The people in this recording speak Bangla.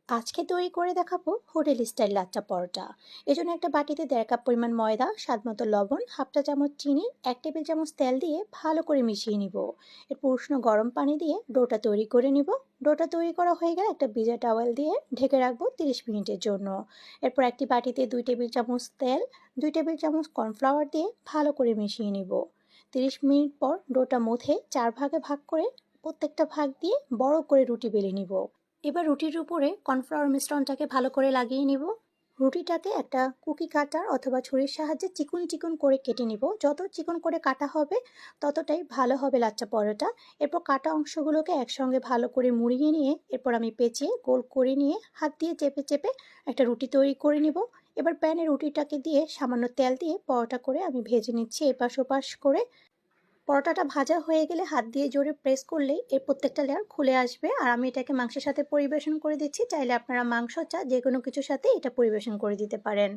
আজকে তৈরি করে দেখাবো হোটেল স্টাইল লাচ্চা পরোটা। এজন্য একটা বাটিতে 1.5 কাপ পরিমাণ ময়দা, স্বাদ মতো লবণ, হাফ চা চামচ চিনি, 1 টেবিল চামচ তেল দিয়ে ভালো করে মিশিয়ে নিব। এরপর উষ্ণ গরম পানি দিয়ে ডোটা তৈরি করে নিব। ডোটা তৈরি করা হয়ে গেলে একটা ভিজা টাওয়েল দিয়ে ঢেকে রাখবো 30 মিনিটের জন্য। এরপর একটি বাটিতে 2 টেবিল চামচ তেল, 2 টেবিল চামচ কর্নফ্লাওয়ার দিয়ে ভালো করে মিশিয়ে নিব। 30 মিনিট পর ডোটা মুথে 4 ভাগে ভাগ করে প্রত্যেকটা ভাগ দিয়ে বড় করে রুটি বেলে নিব। এবার রুটির উপরে কর্নফ্লাওয়ার মিশ্রণটাকে ভালো করে লাগিয়ে নিব। রুটিটাকে একটা কুকি কাটার অথবা ছুরির সাহায্যে চিকন চিকন করে কেটে নিব। যত চিকন করে কাটা হবে ততটাই ভালো হবে লাচ্চা পরোটা। এরপর কাটা অংশগুলোকে একসঙ্গে ভালো করে মুড়িয়ে নিয়ে এরপর আমি পেঁচিয়ে গোল করে নিয়ে হাত দিয়ে চেপে চেপে একটা রুটি তৈরি করে নিব। এবার প্যানে রুটিটাকে দিয়ে সামান্য তেল দিয়ে পরোটা করে আমি ভেজে নিচ্ছি এপাশ ওপাশ করে। পরোটাটা ভাজা হয়ে গেলে হাত দিয়ে জোরে প্রেস করলেই এর প্রত্যেকটা লেয়ার খুলে আসবে। আর আমি এটাকে মাংসের সাথে পরিবেশন করে দিচ্ছি। চাইলে আপনারা মাংস চা যে কোনো কিছুর সাথে এটা পরিবেশন করে দিতে পারেন।